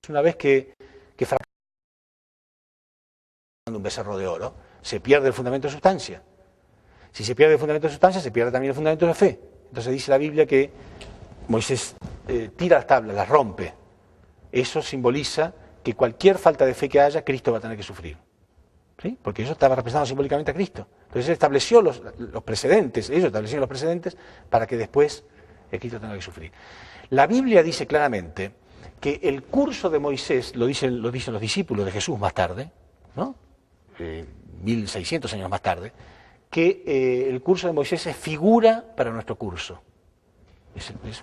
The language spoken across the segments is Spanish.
Una vez que fracasa un becerro de oro, se pierde el fundamento de sustancia. Si se pierde el fundamento de sustancia, se pierde también el fundamento de fe. Entonces dice la Biblia que Moisés tira las tablas, las rompe. Eso simboliza que cualquier falta de fe que haya, Cristo va a tener que sufrir. ¿Sí? Porque eso estaba representando simbólicamente a Cristo. Entonces él estableció los precedentes, ellos establecieron los precedentes para que después Cristo tenga que sufrir. La Biblia dice claramente que el curso de Moisés, lo dicen los discípulos de Jesús más tarde, ¿no? 1600 años más tarde, que el curso de Moisés es figura para nuestro curso.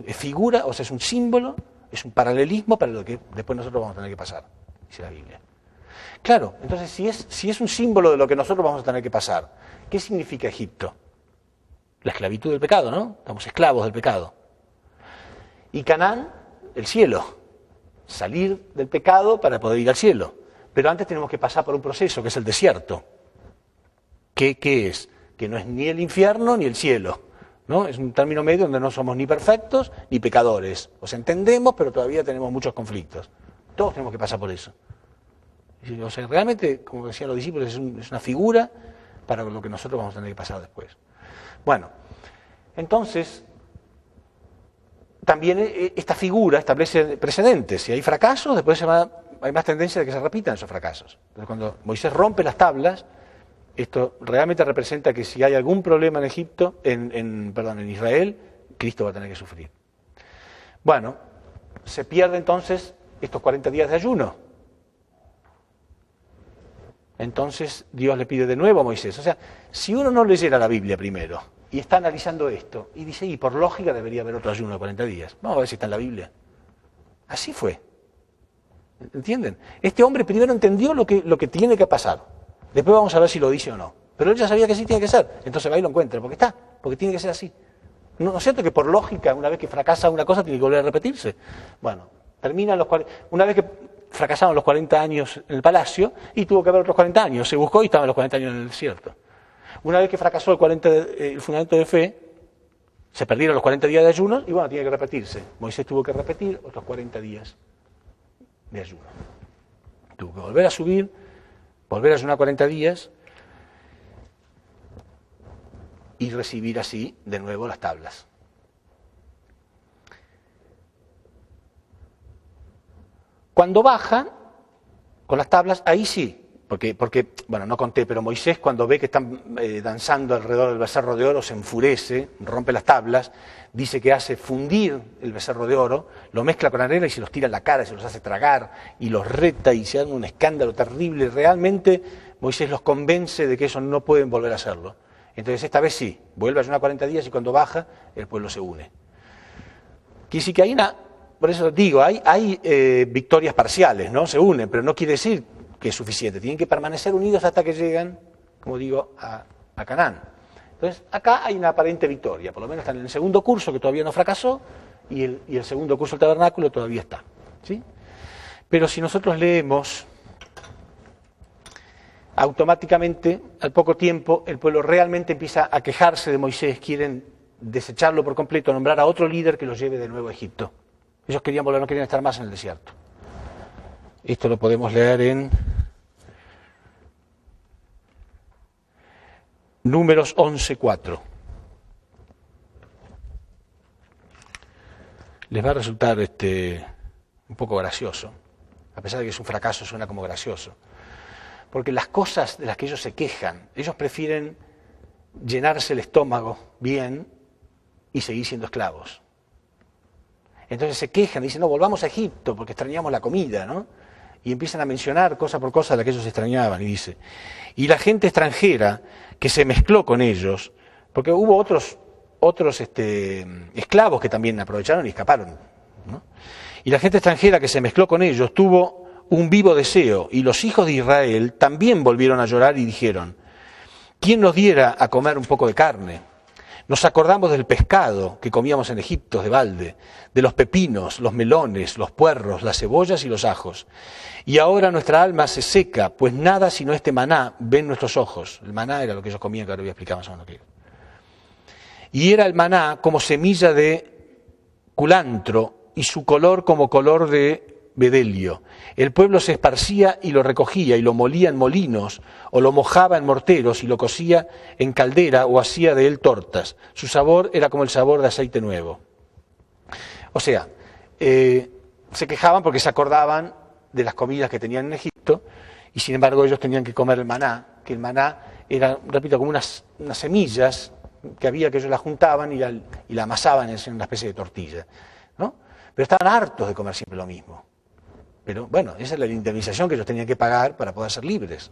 Es figura, o sea, es un símbolo, es un paralelismo para lo que después nosotros vamos a tener que pasar, dice la Biblia. Claro, entonces si es un símbolo de lo que nosotros vamos a tener que pasar, ¿qué significa Egipto? La esclavitud del pecado, ¿no? Estamos esclavos del pecado. Y Canaán, el cielo. Salir del pecado para poder ir al cielo. Pero antes tenemos que pasar por un proceso, que es el desierto. ¿Qué es? Que no es ni el infierno ni el cielo, ¿no? Es un término medio donde no somos ni perfectos ni pecadores. O sea, entendemos, pero todavía tenemos muchos conflictos. Todos tenemos que pasar por eso. O sea, realmente, como decían los discípulos, es una figura para lo que nosotros vamos a tener que pasar después. Bueno, entonces, también esta figura establece precedentes. Si hay fracasos, después hay más tendencia de que se repitan esos fracasos. Entonces, cuando Moisés rompe las tablas, esto realmente representa que si hay algún problema en Egipto, en Israel, Cristo va a tener que sufrir. Bueno, se pierde entonces estos 40 días de ayuno. Entonces Dios le pide de nuevo a Moisés. O sea, si uno no leyera la Biblia primero y está analizando esto y dice, y por lógica debería haber otro ayuno de 40 días. Vamos a ver si está en la Biblia. Así fue. ¿Entienden? Este hombre primero entendió lo que tiene que pasar. Después vamos a ver si lo dice o no. Pero él ya sabía que sí tiene que ser. Entonces va y lo encuentra. Porque tiene que ser así. ¿No es cierto que por lógica, una vez que fracasa una cosa, tiene que volver a repetirse? Bueno, terminan los 40. Una vez que fracasaron los 40 años en el palacio, y tuvo que haber otros 40 años. Se buscó y estaban los 40 años en el desierto. Una vez que fracasó el fundamento de fe, se perdieron los 40 días de ayuno, y bueno, tiene que repetirse. Moisés tuvo que repetir otros 40 días de ayuno. Tuvo que volver a subir, volver a ayunar 40 días, y recibir así de nuevo las tablas. Cuando bajan con las tablas, ahí sí, porque bueno, no conté, pero Moisés cuando ve que están danzando alrededor del becerro de oro, se enfurece, rompe las tablas, dice que hace fundir el becerro de oro, lo mezcla con arena y se los tira en la cara, se los hace tragar, y los reta y se dan un escándalo terrible. Realmente Moisés los convence de que eso no pueden volver a hacerlo. Entonces esta vez sí, vuelve a ayunar 40 días y cuando baja, el pueblo se une. Quiere decir que hay por eso digo, hay victorias parciales, ¿no? Se unen, pero no quiere decir que es suficiente. Tienen que permanecer unidos hasta que llegan, como digo, a Canaán. Entonces, acá hay una aparente victoria. Por lo menos están en el segundo curso, que todavía no fracasó, y el segundo curso del tabernáculo todavía está, ¿sí? Pero si nosotros leemos, automáticamente, al poco tiempo, el pueblo realmente empieza a quejarse de Moisés. Quieren desecharlo por completo, nombrar a otro líder que los lleve de nuevo a Egipto. Ellos querían volver, no querían estar más en el desierto. Esto lo podemos leer en Números 11:4. Les va a resultar un poco gracioso, a pesar de que es un fracaso, suena como gracioso. Porque las cosas de las que ellos se quejan, ellos prefieren llenarse el estómago bien y seguir siendo esclavos. Entonces se quejan, dicen, no, volvamos a Egipto porque extrañamos la comida, ¿no? Y empiezan a mencionar cosa por cosa la que ellos extrañaban, y dice, y la gente extranjera que se mezcló con ellos, porque hubo otros esclavos que también aprovecharon y escaparon, ¿no? Y la gente extranjera que se mezcló con ellos tuvo un vivo deseo, y los hijos de Israel también volvieron a llorar y dijeron, ¿quién nos diera a comer un poco de carne? Nos acordamos del pescado que comíamos en Egipto de balde, de los pepinos, los melones, los puerros, las cebollas y los ajos. Y ahora nuestra alma se seca, pues nada sino este maná ven nuestros ojos. El maná era lo que ellos comían, que ahora voy a explicar más o menos qué era. Y era el maná como semilla de culantro y su color como color de bedelio. El pueblo se esparcía y lo recogía y lo molía en molinos, o lo mojaba en morteros y lo cocía en caldera o hacía de él tortas. Su sabor era como el sabor de aceite nuevo. O sea, se quejaban porque se acordaban de las comidas que tenían en Egipto y sin embargo ellos tenían que comer el maná, que el maná era, repito, como unas semillas que había que ellos la juntaban y la amasaban en una especie de tortilla, ¿no? Pero estaban hartos de comer siempre lo mismo. Pero bueno, esa es la indemnización que ellos tenían que pagar para poder ser libres.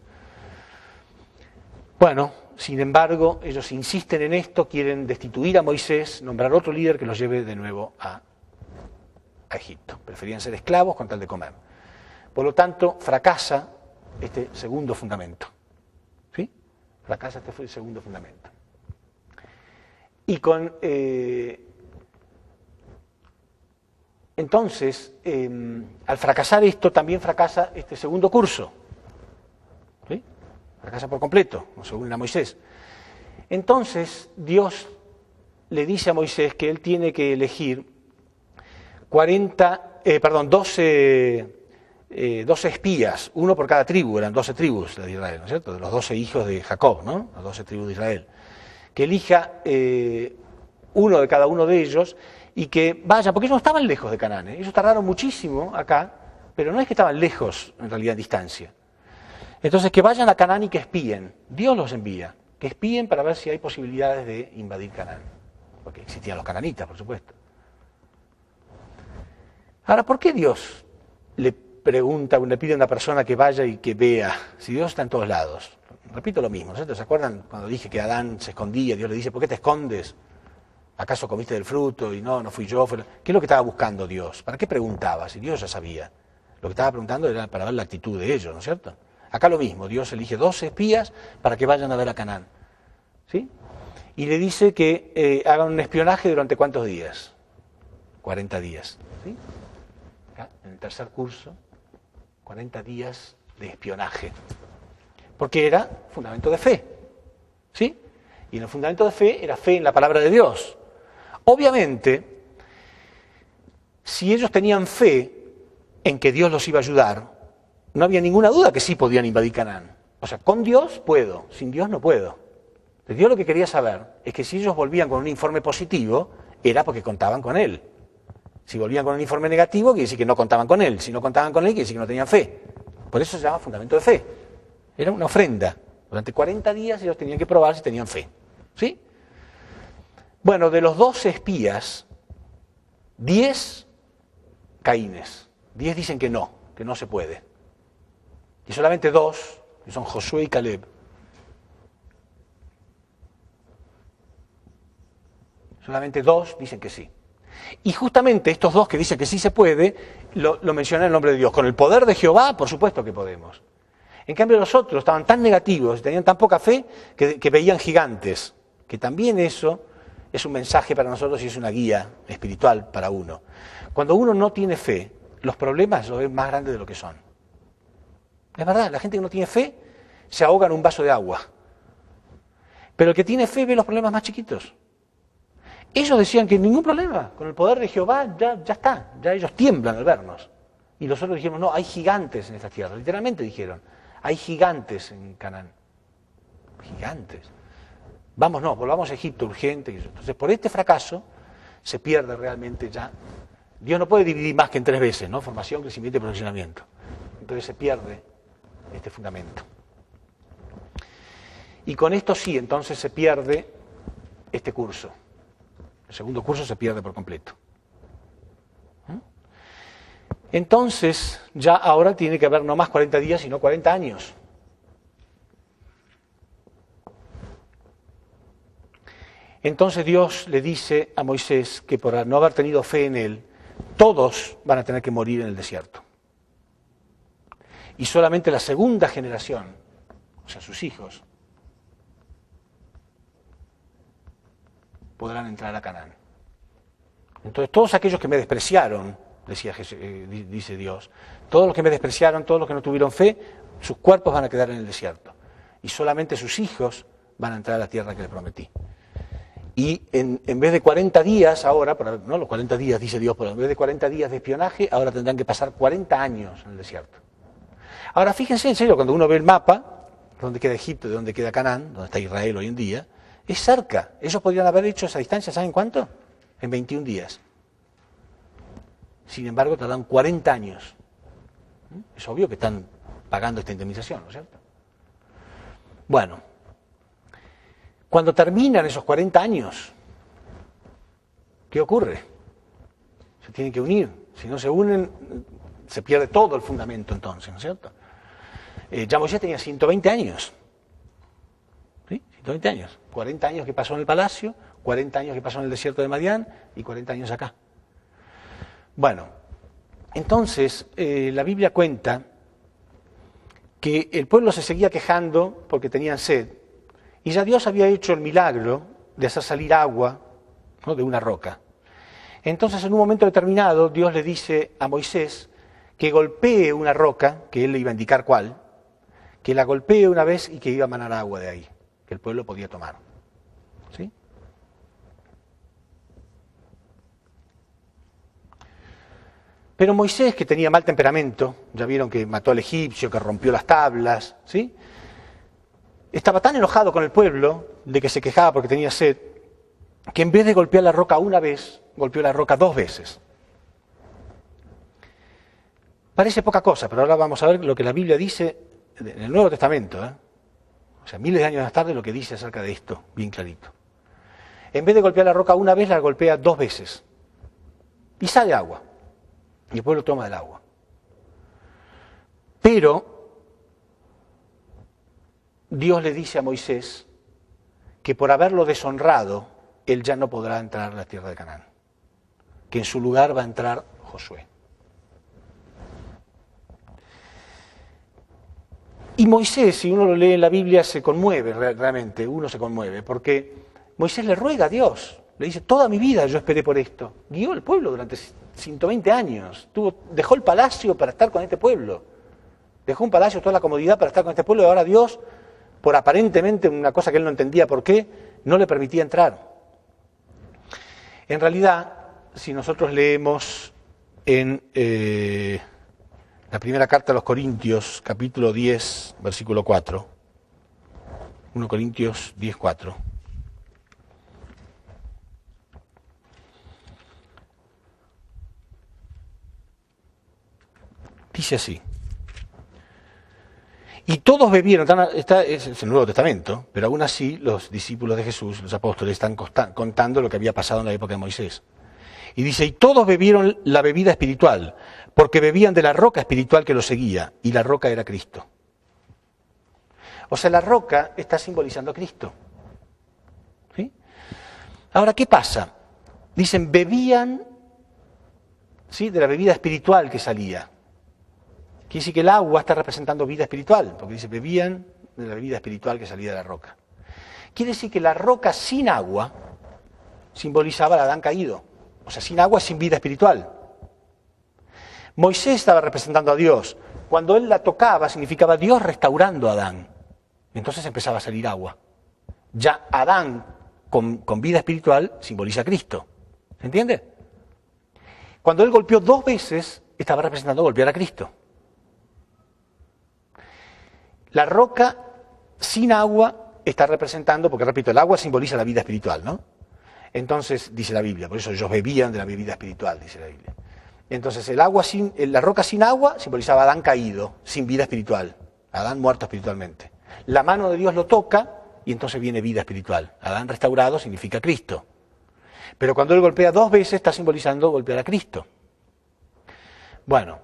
Bueno, sin embargo, ellos insisten en esto, quieren destituir a Moisés, nombrar otro líder que los lleve de nuevo a Egipto. Preferían ser esclavos con tal de comer. Por lo tanto, fracasa este segundo fundamento. ¿Sí? Fracasa este segundo fundamento. Y con... entonces, al fracasar esto, también fracasa este segundo curso. ¿Sí? Fracasa por completo, según a Moisés. Entonces, Dios le dice a Moisés que él tiene que elegir 12 espías, uno por cada tribu, eran 12 tribus de Israel, ¿no es cierto? De los 12 hijos de Jacob, ¿no? Las 12 tribus de Israel. Que elija uno de cada uno de ellos y que vayan, porque ellos no estaban lejos de Canaán, ellos tardaron muchísimo acá, pero no es que estaban lejos, en realidad, en distancia. Entonces, que vayan a Canaán y que espíen, Dios los envía, que espíen para ver si hay posibilidades de invadir Canaán, porque existían los cananitas, por supuesto. Ahora, ¿por qué Dios le pide a una persona que vaya y que vea, si Dios está en todos lados? Repito lo mismo, ¿cierto? ¿Se acuerdan cuando dije que Adán se escondía? Dios le dice, ¿por qué te escondes? ¿Acaso comiste del fruto? Y no fui yo. ¿Qué es lo que estaba buscando Dios? ¿Para qué preguntaba? Si Dios ya sabía. Lo que estaba preguntando era para ver la actitud de ellos, ¿no es cierto? Acá lo mismo, Dios elige 12 espías para que vayan a ver a Canaán. ¿Sí? Y le dice que hagan un espionaje durante ¿cuántos días? 40 días. ¿Sí? Acá, en el tercer curso, 40 días de espionaje. Porque era fundamento de fe. ¿Sí? Y en el fundamento de fe era fe en la palabra de Dios. Obviamente, si ellos tenían fe en que Dios los iba a ayudar, no había ninguna duda que sí podían invadir Canaán. O sea, con Dios puedo, sin Dios no puedo. Pero Dios lo que quería saber es que si ellos volvían con un informe positivo, era porque contaban con Él. Si volvían con un informe negativo, quiere decir que no contaban con Él. Si no contaban con Él, quiere decir que no tenían fe. Por eso se llama fundamento de fe. Era una ofrenda. Durante 40 días ellos tenían que probar si tenían fe. ¿Sí? Bueno, de los 12 espías, 10 caínes. 10 dicen que no se puede. Y solamente 2, que son Josué y Caleb. Solamente 2 dicen que sí. Y justamente estos 2 que dicen que sí se puede, lo mencionan en nombre de Dios. Con el poder de Jehová, por supuesto que podemos. En cambio los otros estaban tan negativos, tenían tan poca fe, que veían gigantes. Que también eso es un mensaje para nosotros y es una guía espiritual para uno. Cuando uno no tiene fe, los problemas los ven más grandes de lo que son. Es verdad, la gente que no tiene fe se ahoga en un vaso de agua. Pero el que tiene fe ve los problemas más chiquitos. Ellos decían que ningún problema, con el poder de Jehová ya está, ya ellos tiemblan al vernos. Y los otros dijeron, no, hay gigantes en esta tierra, literalmente dijeron, hay gigantes en Canaán. Gigantes. Volvamos a Egipto urgente. Entonces, por este fracaso se pierde realmente ya. Dios no puede dividir más que en 3 veces, ¿no? Formación, crecimiento y perfeccionamiento. Entonces se pierde este fundamento. Y con esto sí, entonces se pierde este curso. El segundo curso se pierde por completo. Entonces, ya ahora tiene que haber no más 40 días, sino 40 años. Entonces Dios le dice a Moisés que por no haber tenido fe en él, todos van a tener que morir en el desierto. Y solamente la segunda generación, o sea, sus hijos, podrán entrar a Canaán. Entonces todos aquellos que me despreciaron, dice Dios, todos los que me despreciaron, todos los que no tuvieron fe, sus cuerpos van a quedar en el desierto. Y solamente sus hijos van a entrar a la tierra que les prometí. Y en vez de 40 días ahora, no los 40 días dice Dios, pero en vez de 40 días de espionaje, ahora tendrán que pasar 40 años en el desierto. Ahora fíjense en serio, cuando uno ve el mapa, donde queda Egipto, de donde queda Canaán, donde está Israel hoy en día, es cerca. Ellos podrían haber hecho esa distancia, ¿saben cuánto? En 21 días. Sin embargo, tardan 40 años. Es obvio que están pagando esta indemnización, ¿no es cierto? Bueno, cuando terminan esos 40 años, ¿qué ocurre? Se tienen que unir. Si no se unen, se pierde todo el fundamento entonces, ¿no es cierto? Ya Moisés tenía 120 años. ¿Sí? 120 años. 40 años que pasó en el palacio, 40 años que pasó en el desierto de Madián y 40 años acá. Bueno, entonces la Biblia cuenta que el pueblo se seguía quejando porque tenían sed. Y ya Dios había hecho el milagro de hacer salir agua, ¿no?, de una roca. Entonces, en un momento determinado, Dios le dice a Moisés que golpee una roca, que él le iba a indicar cuál, que la golpee una vez y que iba a manar agua de ahí, que el pueblo podía tomar. ¿Sí? Pero Moisés, que tenía mal temperamento, ya vieron que mató al egipcio, que rompió las tablas, ¿sí?, estaba tan enojado con el pueblo, de que se quejaba porque tenía sed, que en vez de golpear la roca una vez, golpeó la roca 2 veces. Parece poca cosa, pero ahora vamos a ver lo que la Biblia dice en el Nuevo Testamento, o sea, miles de años más tarde, lo que dice acerca de esto, bien clarito. En vez de golpear la roca una vez, la golpea 2 veces. Y sale agua. Y el pueblo toma el agua. Pero Dios le dice a Moisés que por haberlo deshonrado, él ya no podrá entrar a la tierra de Canaán, que en su lugar va a entrar Josué. Y Moisés, si uno lo lee en la Biblia, se conmueve realmente, uno se conmueve, porque Moisés le ruega a Dios, le dice, toda mi vida yo esperé por esto. Guió al pueblo durante 120 años, dejó el palacio para estar con este pueblo, dejó un palacio, toda la comodidad para estar con este pueblo, y ahora Dios, por aparentemente una cosa que él no entendía por qué, no le permitía entrar. En realidad, si nosotros leemos en la primera carta a los Corintios, capítulo 10, versículo 4, 1 Corintios 10, 4, dice así. Y todos bebieron, es el Nuevo Testamento, pero aún así los discípulos de Jesús, los apóstoles, están contando lo que había pasado en la época de Moisés. Y dice, y todos bebieron la bebida espiritual, porque bebían de la roca espiritual que los seguía, y la roca era Cristo. O sea, la roca está simbolizando a Cristo. ¿Sí? Ahora, ¿qué pasa? Dicen, bebían, ¿sí?, de la bebida espiritual que salía. Quiere decir que el agua está representando vida espiritual, porque dice, bebían de la bebida espiritual que salía de la roca. Quiere decir que la roca sin agua simbolizaba al Adán caído. O sea, sin agua es sin vida espiritual. Moisés estaba representando a Dios. Cuando él la tocaba, significaba Dios restaurando a Adán. Entonces empezaba a salir agua. Ya Adán, con vida espiritual, simboliza a Cristo. ¿Se entiende? Cuando él golpeó 2 veces, estaba representando golpear a Cristo. La roca sin agua está representando, porque repito, el agua simboliza la vida espiritual, ¿no? Entonces, dice la Biblia, por eso ellos bebían de la bebida espiritual, dice la Biblia. Entonces, la roca sin agua simbolizaba a Adán caído, sin vida espiritual, Adán muerto espiritualmente. La mano de Dios lo toca y entonces viene vida espiritual. Adán restaurado significa Cristo. Pero cuando él golpea 2 veces, está simbolizando golpear a Cristo. Bueno,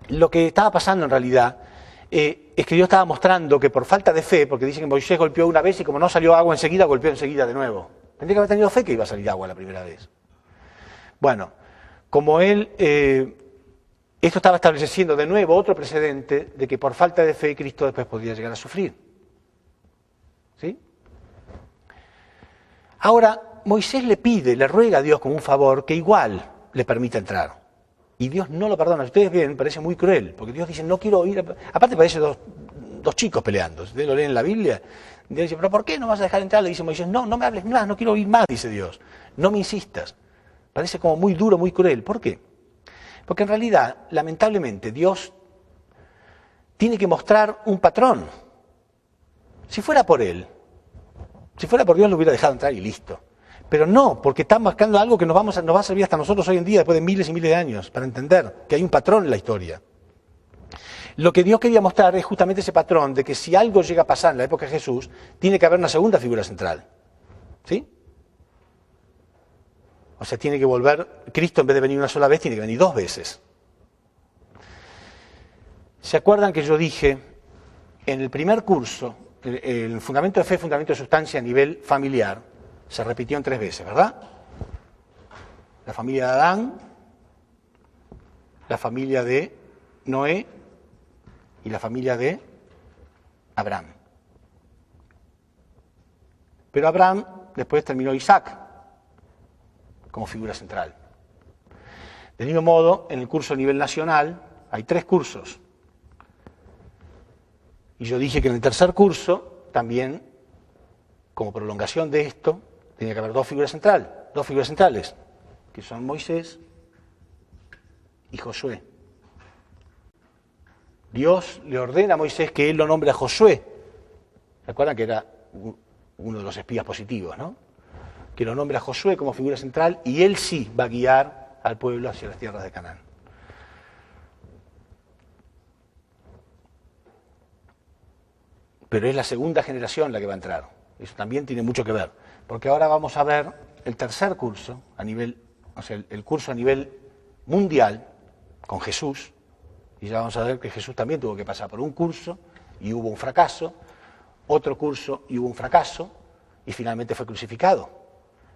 lo que estaba pasando en realidad es que Dios estaba mostrando que por falta de fe, porque dicen que Moisés golpeó una vez y como no salió agua enseguida, golpeó enseguida de nuevo. Tendría que haber tenido fe que iba a salir agua la primera vez. Bueno, como él, esto estaba estableciendo de nuevo otro precedente de que por falta de fe Cristo después podía llegar a sufrir. ¿Sí? Ahora, Moisés le ruega a Dios como un favor que igual le permita entrar. Y Dios no lo perdona. Ustedes ven, parece muy cruel, porque Dios dice, no quiero ir. Aparte parece dos chicos peleando. Ustedes lo leen en la Biblia. Dios dice, pero ¿por qué no vas a dejar entrar? Le dice Moisés, no me hables más, no quiero oír más, dice Dios. No me insistas. Parece como muy duro, muy cruel. ¿Por qué? Porque en realidad, lamentablemente, Dios tiene que mostrar un patrón. Si fuera por Él, si fuera por Dios, lo hubiera dejado entrar y listo. Pero no, porque está marcando algo que nos va a servir hasta nosotros hoy en día, después de miles y miles de años, para entender que hay un patrón en la historia. Lo que Dios quería mostrar es justamente ese patrón de que si algo llega a pasar en la época de Jesús, tiene que haber una segunda figura central. ¿Sí? O sea, tiene que volver, Cristo en vez de venir una sola vez, tiene que venir dos veces. ¿Se acuerdan que yo dije en el primer curso, el fundamento de fe, fundamento de sustancia a nivel familiar, se repitió en 3 veces, ¿verdad? La familia de Adán, la familia de Noé y la familia de Abraham. Pero Abraham después terminó Isaac como figura central. Del mismo modo, en el curso a nivel nacional hay 3 cursos. Y yo dije que en el tercer curso, también, como prolongación de esto, tenía que haber dos figuras centrales, que son Moisés y Josué. Dios le ordena a Moisés que él lo nombre a Josué. ¿Se acuerdan que era uno de los espías positivos, no? Que lo nombre a Josué como figura central y él sí va a guiar al pueblo hacia las tierras de Canaán. Pero es la segunda generación la que va a entrar. Eso también tiene mucho que ver. Porque ahora vamos a ver el tercer curso, el curso a nivel mundial, con Jesús, y ya vamos a ver que Jesús también tuvo que pasar por un curso, y hubo un fracaso, otro curso, y hubo un fracaso, y finalmente fue crucificado.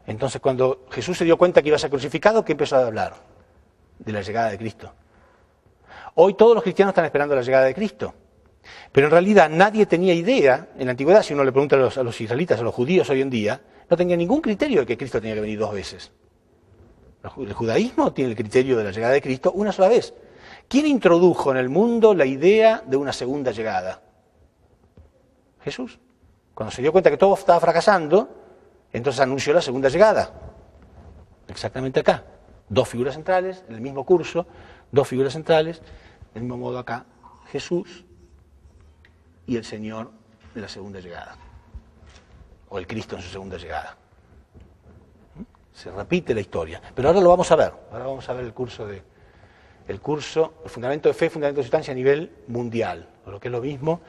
Entonces, cuando Jesús se dio cuenta que iba a ser crucificado, ¿qué empezó a hablar? De la llegada de Cristo. Hoy todos los cristianos están esperando la llegada de Cristo. Pero en realidad nadie tenía idea, en la antigüedad, si uno le pregunta a los israelitas, a los judíos hoy en día, no tenía ningún criterio de que Cristo tenía que venir 2 veces. El judaísmo tiene el criterio de la llegada de Cristo una sola vez. ¿Quién introdujo en el mundo la idea de una segunda llegada? Jesús. Cuando se dio cuenta que todo estaba fracasando, entonces anunció la segunda llegada. Exactamente acá. 2 figuras centrales, en el mismo curso, 2 figuras centrales, del mismo modo acá, Jesús y el Señor de la segunda llegada, o el Cristo en su segunda llegada. Se repite la historia, pero ahora lo vamos a ver. Ahora vamos a ver el fundamento de fe, fundamento de sustancia a nivel mundial, o lo que es lo mismo,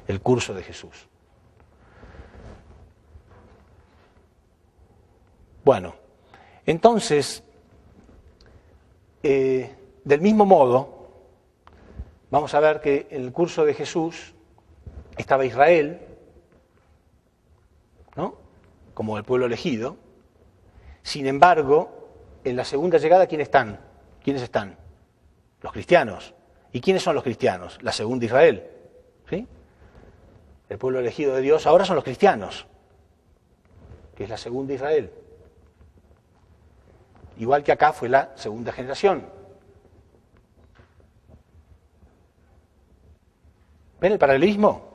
el curso de Jesús. Bueno, entonces, del mismo modo, vamos a ver que en el curso de Jesús estaba Israel, ¿no? Como el pueblo elegido. Sin embargo, en la segunda llegada, ¿quiénes están? Los cristianos. ¿Y quiénes son los cristianos? La segunda Israel. ¿Sí? El pueblo elegido de Dios ahora son los cristianos, que es la segunda Israel. Igual que acá fue la segunda generación. ¿Ven el paralelismo?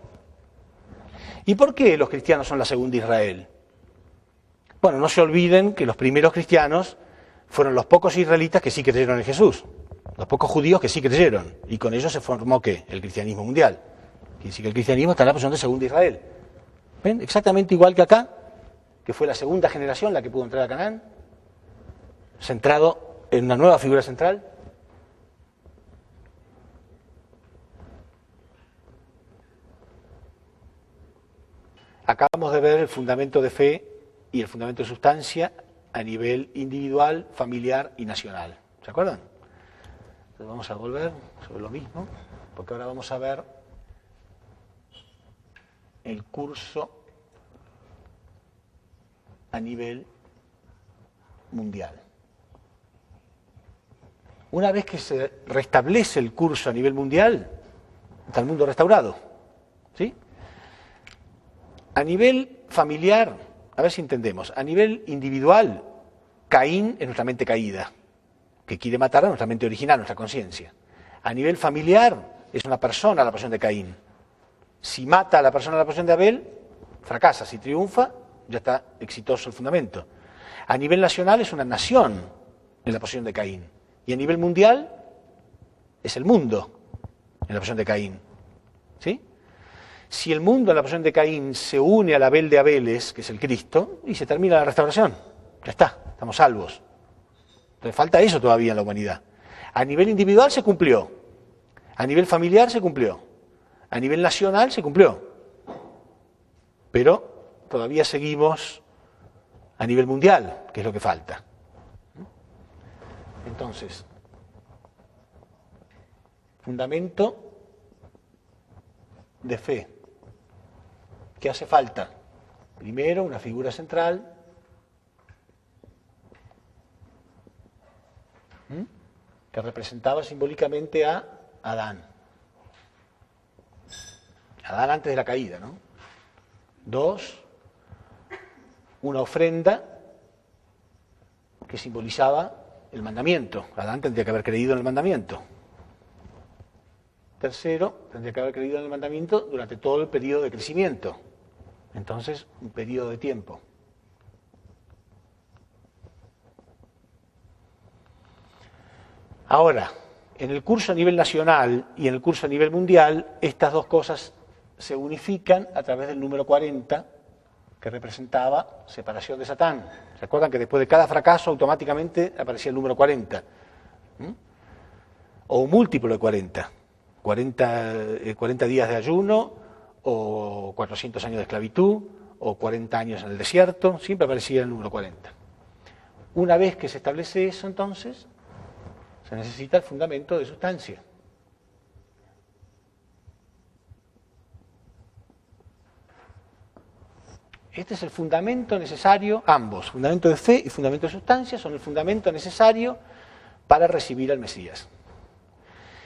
¿Y por qué los cristianos son la segunda Israel? Bueno, no se olviden que los primeros cristianos fueron los pocos israelitas que sí creyeron en Jesús, los pocos judíos que sí creyeron, y con ellos se formó ¿qué? El cristianismo mundial. Quiere decir que el cristianismo está en la posición de segunda Israel. ¿Ven? Exactamente igual que acá, que fue la segunda generación la que pudo entrar a Canaán, centrado en una nueva figura central. Acabamos de ver el fundamento de fe y el fundamento de sustancia a nivel individual, familiar y nacional. ¿Se acuerdan? Entonces vamos a volver sobre lo mismo, porque ahora vamos a ver el curso a nivel mundial. Una vez que se restablece el curso a nivel mundial, está el mundo restaurado. ¿Sí? A nivel familiar, a ver si entendemos, a nivel individual, Caín es nuestra mente caída, que quiere matar a nuestra mente original, nuestra conciencia. A nivel familiar, es una persona la pasión de Caín. Si mata a la persona en la posición de Abel, fracasa. Si triunfa, ya está exitoso el fundamento. A nivel nacional es una nación en la posición de Caín. Y a nivel mundial es el mundo en la posición de Caín. ¿Sí? Si el mundo en la posición de Caín se une al Abel de Abeles, que es el Cristo, y se termina la restauración. Ya está, estamos salvos. Entonces falta eso todavía en la humanidad. A nivel individual se cumplió. A nivel familiar se cumplió. A nivel nacional se cumplió. Pero todavía seguimos a nivel mundial, que es lo que falta. Entonces, fundamento de fe. ¿Qué hace falta? Primero, una figura central. Que representaba simbólicamente a Adán. Adán antes de la caída, ¿no? 2, una ofrenda que simbolizaba el mandamiento. Adán tendría que haber creído en el mandamiento. Tercero, tendría que haber creído en el mandamiento durante todo el periodo de crecimiento. Entonces, un periodo de tiempo. Ahora, en el curso a nivel nacional y en el curso a nivel mundial, estas dos cosas se unifican a través del número 40, que representaba separación de Satán. ¿Se acuerdan que después de cada fracaso automáticamente aparecía el número 40? O un múltiplo de 40. 40 días de ayuno, o 400 años de esclavitud, o 40 años en el desierto, siempre aparecía el número 40. Una vez que se establece eso, entonces, se necesita el fundamento de sustancia. Este es el fundamento necesario, ambos, fundamento de fe y fundamento de sustancia, son el fundamento necesario para recibir al Mesías.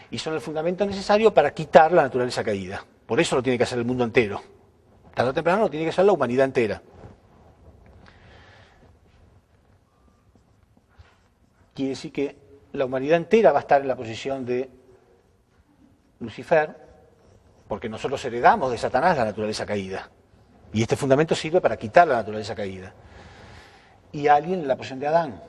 Y son el fundamento necesario para quitar la naturaleza caída. Por eso lo tiene que hacer el mundo entero. Tarde o temprano lo tiene que hacer la humanidad entera. Quiere decir que la humanidad entera va a estar en la posición de Lucifer, porque nosotros heredamos de Satanás la naturaleza caída. Y este fundamento sirve para quitar la naturaleza caída. Y alguien en la posición de Adán.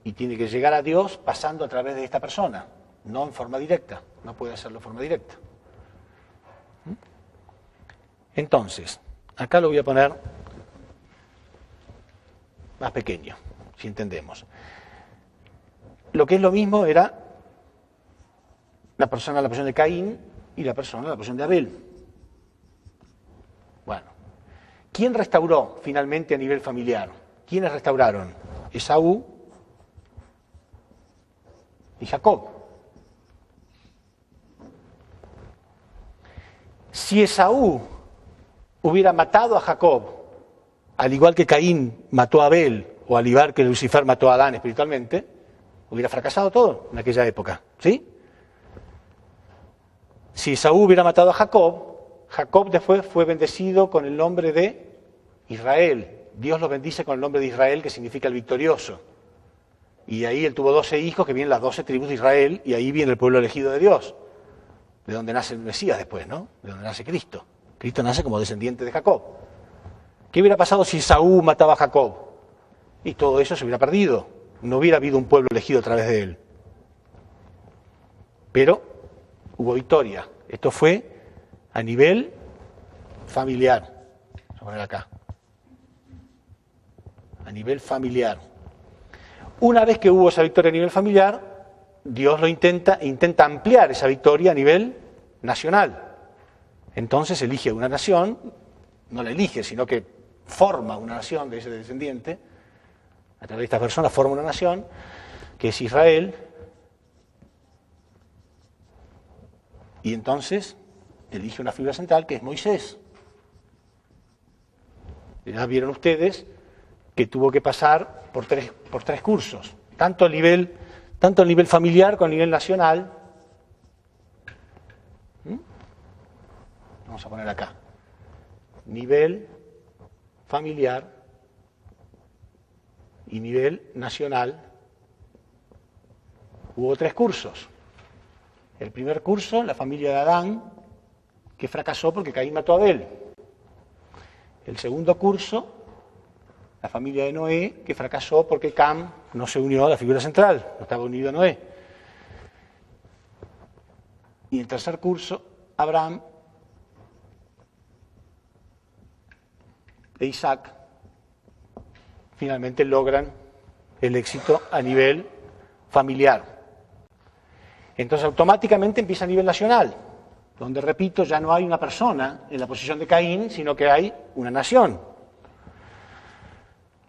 Y tiene que llegar a Dios pasando a través de esta persona, no en forma directa, no puede hacerlo en forma directa. Entonces, acá lo voy a poner más pequeño, si entendemos. Lo que es lo mismo era la persona en la posición de Caín y la persona en la posición de Abel. Bueno, ¿quién restauró finalmente a nivel familiar? ¿Quiénes restauraron? Esaú y Jacob. Si Esaú hubiera matado a Jacob, al igual que Caín mató a Abel, o al igual que Lucifer mató a Adán espiritualmente, hubiera fracasado todo en aquella época, ¿sí? Si Esaú hubiera matado a Jacob, Jacob después fue bendecido con el nombre de Israel. Dios lo bendice con el nombre de Israel, que significa el victorioso. Y ahí él tuvo 12 hijos, que vienen las 12 tribus de Israel, y ahí viene el pueblo elegido de Dios, de donde nace el Mesías después, ¿no? De donde nace Cristo. Cristo nace como descendiente de Jacob. ¿Qué hubiera pasado si Esaú mataba a Jacob? Y todo eso se hubiera perdido. No hubiera habido un pueblo elegido a través de él. Pero hubo victoria. Esto fue a nivel familiar. Vamos a poner acá. A nivel familiar. Una vez que hubo esa victoria a nivel familiar, Dios lo intenta ampliar esa victoria a nivel nacional. Entonces elige una nación, no la elige, sino que forma una nación de ese descendiente, a través de estas personas forma una nación, que es Israel, y entonces elige una figura central que es Moisés. Ya vieron ustedes que tuvo que pasar por tres cursos, tanto a nivel familiar como a nivel nacional. Vamos a poner acá. Nivel familiar y nivel nacional. Hubo 3 cursos. El primer curso, la familia de Adán, que fracasó porque Caín mató a Abel. El segundo curso, la familia de Noé, que fracasó porque Cam no se unió a la figura central, no estaba unido a Noé. Y el tercer curso, Abraham e Isaac finalmente logran el éxito a nivel familiar. Entonces automáticamente empieza a nivel nacional, donde, repito, ya no hay una persona en la posición de Caín, sino que hay una nación.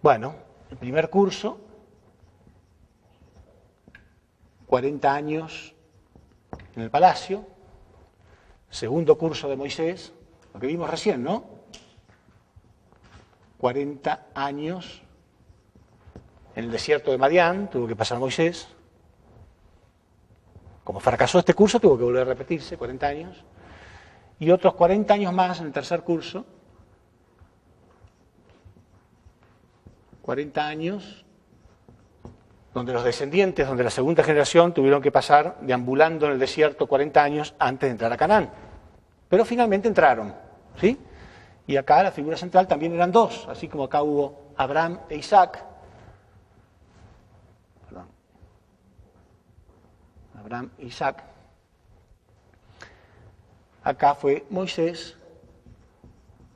Bueno, el primer curso, 40 años en el palacio. Segundo curso de Moisés, lo que vimos recién, ¿no? 40 años en el desierto de Madián, tuvo que pasar Moisés. Como fracasó este curso, tuvo que volver a repetirse, 40 años. Y otros 40 años más en el tercer curso. 40 años donde los descendientes, donde la segunda generación tuvieron que pasar deambulando en el desierto 40 años antes de entrar a Canaán. Pero finalmente entraron, ¿sí? Y acá la figura central también eran dos, así como acá hubo Abraham e Isaac. Abraham e Isaac. Acá fue Moisés.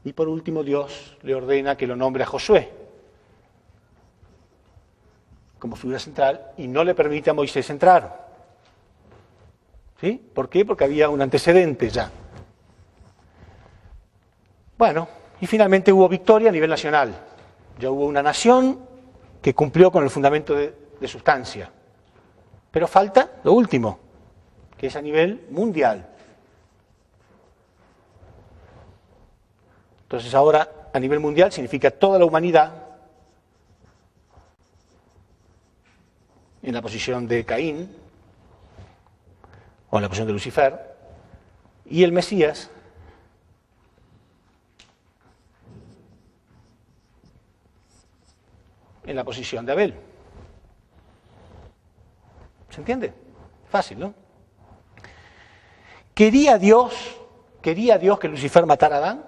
Y por último Dios le ordena que lo nombre a Josué como figura central y no le permite a Moisés entrar. ¿Sí? ¿Por qué? Porque había un antecedente ya. Bueno, y finalmente hubo victoria a nivel nacional. Ya hubo una nación que cumplió con el fundamento de sustancia. Pero falta lo último, que es a nivel mundial. Entonces ahora, a nivel mundial, significa toda la humanidad en la posición de Caín, o en la posición de Lucifer, y el Mesías en la posición de Abel. ¿Se entiende? Fácil, ¿no? ¿Quería Dios que Lucifer matara a Adán?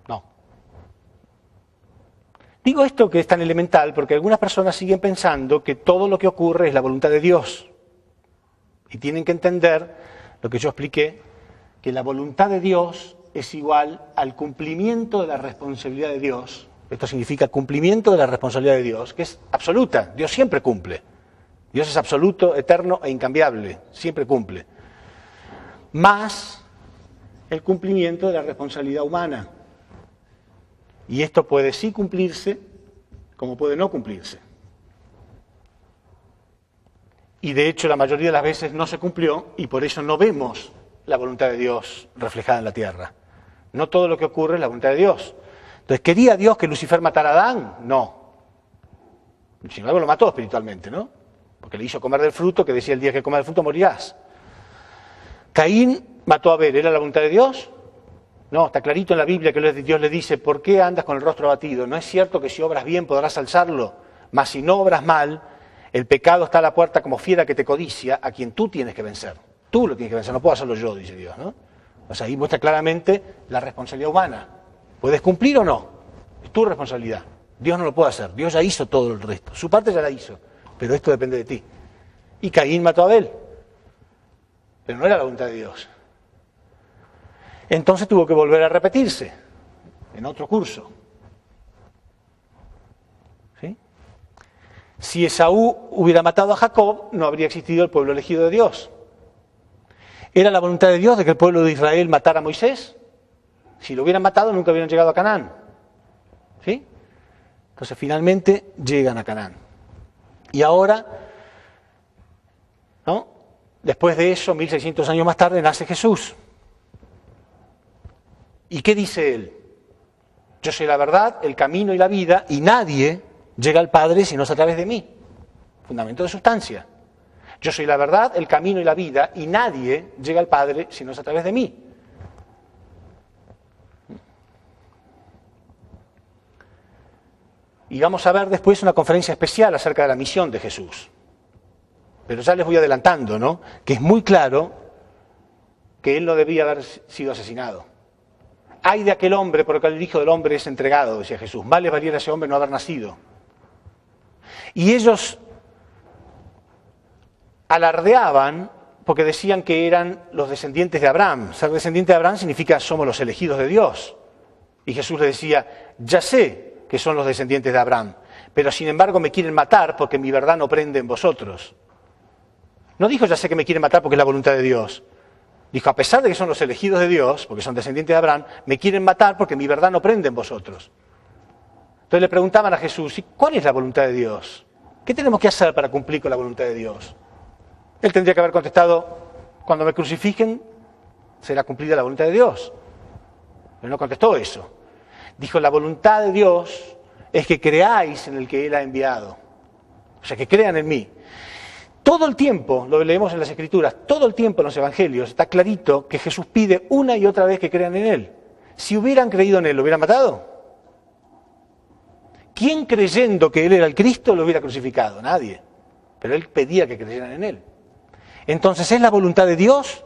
No. Digo esto que es tan elemental porque algunas personas siguen pensando que todo lo que ocurre es la voluntad de Dios. Y tienen que entender lo que yo expliqué, que la voluntad de Dios es igual al cumplimiento de la responsabilidad de Dios. Esto significa cumplimiento de la responsabilidad de Dios, que es absoluta. Dios siempre cumple. Dios es absoluto, eterno e incambiable, siempre cumple. Más el cumplimiento de la responsabilidad humana. Y esto puede sí cumplirse, como puede no cumplirse. Y de hecho la mayoría de las veces no se cumplió y por eso no vemos la voluntad de Dios reflejada en la tierra. No todo lo que ocurre es la voluntad de Dios. Entonces, ¿quería Dios que Lucifer matara a Adán? No. Sin embargo lo mató espiritualmente, ¿no? Porque le hizo comer del fruto, que decía el día que comas del fruto morirás. Caín mató a Abel, ¿era la voluntad de Dios? No, está clarito en la Biblia que Dios le dice, ¿por qué andas con el rostro abatido? ¿No es cierto que si obras bien podrás alzarlo? Mas si no obras mal, el pecado está a la puerta como fiera que te codicia, a quien tú tienes que vencer. Tú lo tienes que vencer, no puedo hacerlo yo, dice Dios, ¿no? O sea, ahí muestra claramente la responsabilidad humana. ¿Puedes cumplir o no? Es tu responsabilidad. Dios no lo puede hacer, Dios ya hizo todo el resto. Su parte ya la hizo, pero esto depende de ti. Y Caín mató a Abel, pero no era la voluntad de Dios. Entonces tuvo que volver a repetirse en otro curso. ¿Sí? Si Esaú hubiera matado a Jacob, no habría existido el pueblo elegido de Dios. ¿Era la voluntad de Dios de que el pueblo de Israel matara a Moisés? Si lo hubieran matado, nunca hubieran llegado a Canaán. ¿Sí? Entonces finalmente llegan a Canaán. Y ahora, ¿no? Después de eso, 1600 años más tarde, nace Jesús. ¿Y qué dice él? Yo soy la verdad, el camino y la vida, y nadie llega al Padre si no es a través de mí. Fundamento de sustancia. Yo soy la verdad, el camino y la vida, y nadie llega al Padre si no es a través de mí. Y vamos a ver después una conferencia especial acerca de la misión de Jesús. Pero ya les voy adelantando, ¿no? Que es muy claro que él no debía haber sido asesinado. Ay de aquel hombre por el cual el Hijo del Hombre es entregado, decía Jesús. Más le valiera a ese hombre no haber nacido. Y ellos alardeaban porque decían que eran los descendientes de Abraham. Ser descendiente de Abraham significa somos los elegidos de Dios. Y Jesús les decía, ya sé que son los descendientes de Abraham, pero sin embargo me quieren matar porque mi verdad no prende en vosotros. No dijo, ya sé que me quieren matar porque es la voluntad de Dios. Dijo, a pesar de que son los elegidos de Dios, porque son descendientes de Abraham, me quieren matar porque mi verdad no prende en vosotros. Entonces le preguntaban a Jesús, ¿y cuál es la voluntad de Dios? ¿Qué tenemos que hacer para cumplir con la voluntad de Dios? Él tendría que haber contestado, cuando me crucifiquen, será cumplida la voluntad de Dios. Pero no contestó eso. Dijo, la voluntad de Dios es que creáis en el que Él ha enviado. O sea, que crean en mí. Todo el tiempo, lo leemos en las Escrituras, todo el tiempo en los Evangelios está clarito que Jesús pide una y otra vez que crean en Él. Si hubieran creído en Él, ¿lo hubieran matado? ¿Quién creyendo que Él era el Cristo lo hubiera crucificado? Nadie. Pero Él pedía que creyeran en Él. Entonces, ¿es la voluntad de Dios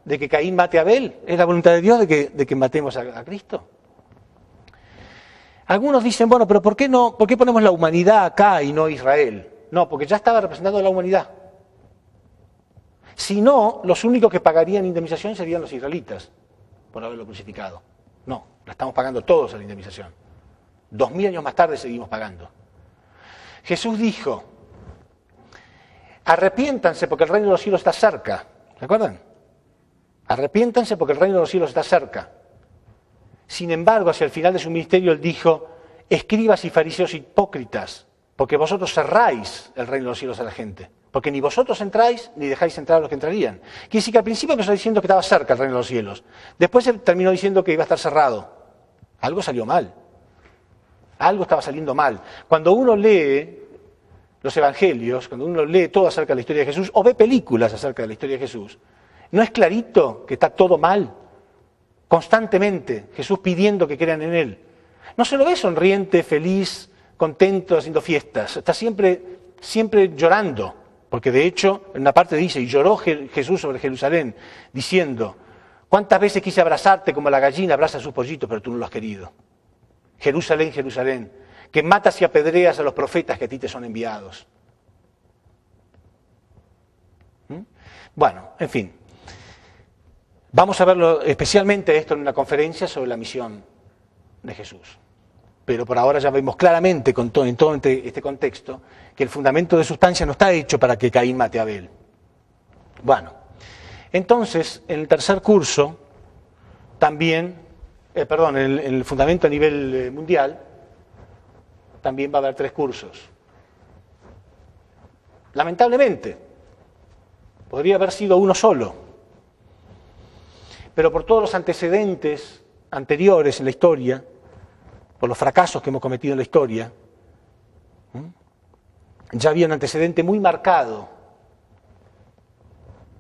de que Caín mate a Abel? ¿Es la voluntad de Dios de que matemos a Cristo? Algunos dicen, bueno, pero ¿por qué ponemos la humanidad acá y no Israel? No, porque ya estaba representando a la humanidad. Si no, los únicos que pagarían indemnización serían los israelitas por haberlo crucificado. No, la estamos pagando todos a la indemnización. 2000 años más tarde seguimos pagando. Jesús dijo, arrepiéntanse porque el reino de los cielos está cerca. ¿Se acuerdan? Arrepiéntanse porque el reino de los cielos está cerca. Sin embargo, hacia el final de su ministerio, él dijo, escribas y fariseos hipócritas, porque vosotros cerráis el reino de los cielos a la gente. Porque ni vosotros entráis, ni dejáis entrar a los que entrarían. Quiere decir que al principio empezó diciendo que estaba cerca el reino de los cielos. Después terminó diciendo que iba a estar cerrado. Algo salió mal. Algo estaba saliendo mal. Cuando uno lee los evangelios, cuando uno lee todo acerca de la historia de Jesús, o ve películas acerca de la historia de Jesús, ¿no es clarito que está todo mal? Constantemente, Jesús pidiendo que crean en Él. No se lo ve sonriente, feliz, contento, haciendo fiestas. Está siempre llorando. Porque de hecho, en una parte dice, y lloró Jesús sobre Jerusalén, diciendo, ¿cuántas veces quise abrazarte como la gallina abraza a sus pollitos, pero tú no lo has querido? Jerusalén, Jerusalén, que matas y apedreas a los profetas que a ti te son enviados. Bueno, en fin. Vamos a verlo especialmente esto en una conferencia sobre la misión de Jesús. Pero por ahora ya vemos claramente en todo este contexto que el fundamento de sustancia no está hecho para que Caín mate a Abel. Bueno, entonces en el tercer curso también, en el fundamento a nivel mundial, también va a haber 3 cursos. Lamentablemente, podría haber sido uno solo, pero por todos los antecedentes anteriores en la historia, por los fracasos que hemos cometido en la historia, ya había un antecedente muy marcado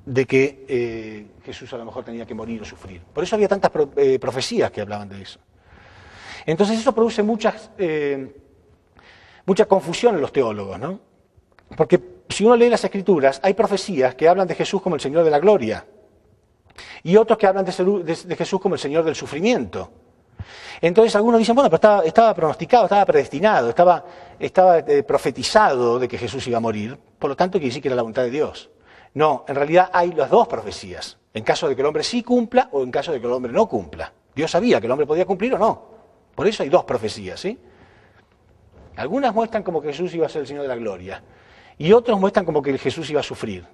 de que Jesús a lo mejor tenía que morir o sufrir. Por eso había tantas profecías que hablaban de eso. Entonces eso produce mucha confusión en los teólogos, ¿no? Porque si uno lee las Escrituras, hay profecías que hablan de Jesús como el Señor de la gloria y otros que hablan de Jesús como el Señor del sufrimiento. Entonces algunos dicen, bueno, pero estaba pronosticado, estaba predestinado, estaba profetizado de que Jesús iba a morir, por lo tanto quiere decir que era la voluntad de Dios. No, en realidad hay las dos profecías, en caso de que el hombre sí cumpla o en caso de que el hombre no cumpla. Dios sabía que el hombre podía cumplir o no, por eso hay 2 profecías, ¿sí? Algunas muestran como que Jesús iba a ser el Señor de la gloria y otros muestran como que Jesús iba a sufrir.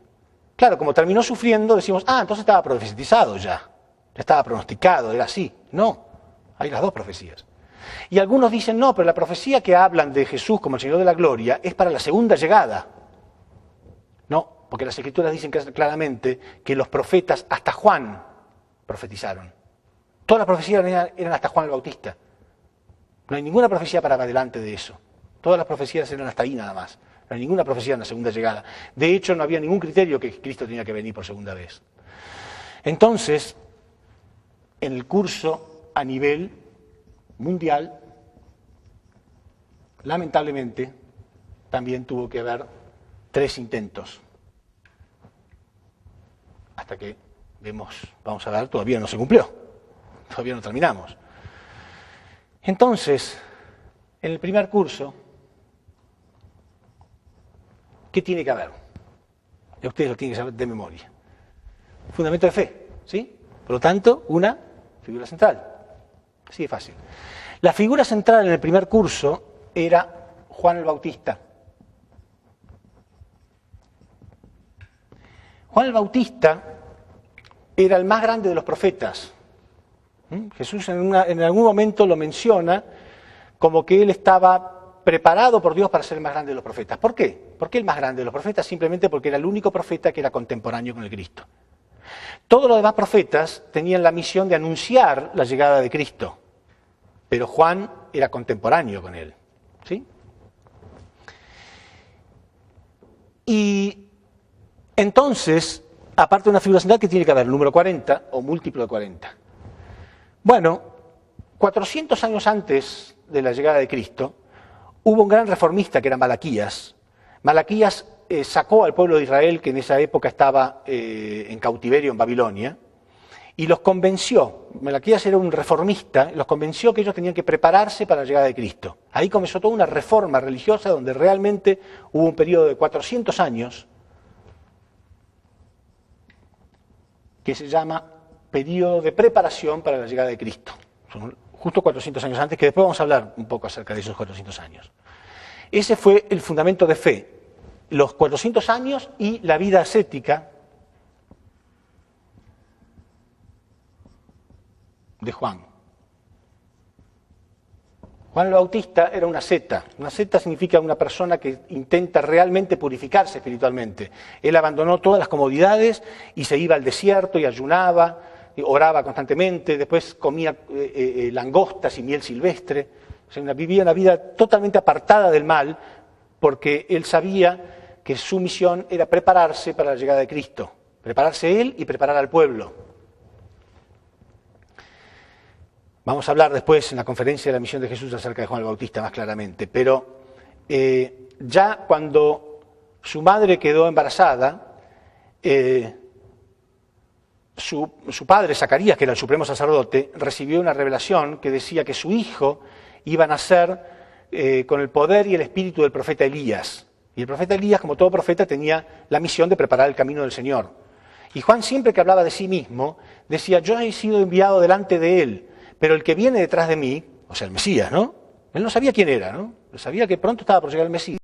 Claro, como terminó sufriendo decimos, entonces estaba profetizado ya estaba pronosticado, era así. No. Hay las 2 profecías. Y algunos dicen, no, pero la profecía que hablan de Jesús como el Señor de la gloria es para la segunda llegada. No, porque las Escrituras dicen claramente que los profetas, hasta Juan, profetizaron. Todas las profecías eran hasta Juan el Bautista. No hay ninguna profecía para adelante de eso. Todas las profecías eran hasta ahí nada más. No hay ninguna profecía en la segunda llegada. De hecho, no había ningún criterio que Cristo tenía que venir por segunda vez. Entonces, en el curso a nivel mundial, lamentablemente, también tuvo que haber 3 intentos hasta que vamos a ver, todavía no se cumplió, todavía no terminamos. Entonces, en el primer curso, ¿qué tiene que haber? Ya ustedes lo tienen que saber de memoria. Fundamento de fe, ¿sí? Por lo tanto, una figura central. Así de fácil. La figura central en el primer curso era Juan el Bautista. Juan el Bautista era el más grande de los profetas. Jesús en algún momento lo menciona como que él estaba preparado por Dios para ser el más grande de los profetas. ¿Por qué? ¿Por qué el más grande de los profetas? Simplemente porque era el único profeta que era contemporáneo con el Cristo. Todos los demás profetas tenían la misión de anunciar la llegada de Cristo, pero Juan era contemporáneo con él. ¿Sí? Y entonces, aparte de una figura central, ¿qué tiene que haber? Número 40 o múltiplo de 40. Bueno, 400 años antes de la llegada de Cristo, hubo un gran reformista que era Malaquías. Malaquías sacó al pueblo de Israel, que en esa época estaba en cautiverio en Babilonia, y los convenció. Malaquías era un reformista, los convenció que ellos tenían que prepararse para la llegada de Cristo. Ahí comenzó toda una reforma religiosa donde realmente hubo un periodo de 400 años que se llama periodo de preparación para la llegada de Cristo. Son justo 400 años antes, que después vamos a hablar un poco acerca de esos 400 años. Ese fue el fundamento de fe, los 400 años y la vida ascética de Juan. Juan el Bautista era una asceta. Una asceta significa una persona que intenta realmente purificarse espiritualmente. Él abandonó todas las comodidades y se iba al desierto y ayunaba, y oraba constantemente, después comía langostas y miel silvestre. O sea, vivía una vida totalmente apartada del mal, porque él sabía que su misión era prepararse para la llegada de Cristo. Prepararse él y preparar al pueblo. Vamos a hablar después en la conferencia de la misión de Jesús acerca de Juan el Bautista más claramente, pero ya cuando su madre quedó embarazada, su padre, Zacarías, que era el supremo sacerdote, recibió una revelación que decía que su hijo iba a nacer con el poder y el espíritu del profeta Elías. Y el profeta Elías, como todo profeta, tenía la misión de preparar el camino del Señor. Y Juan, siempre que hablaba de sí mismo, decía: yo he sido enviado delante de él, pero el que viene detrás de mí, o sea, el Mesías, ¿no? Él no sabía quién era, ¿no? Él sabía que pronto estaba por llegar el Mesías.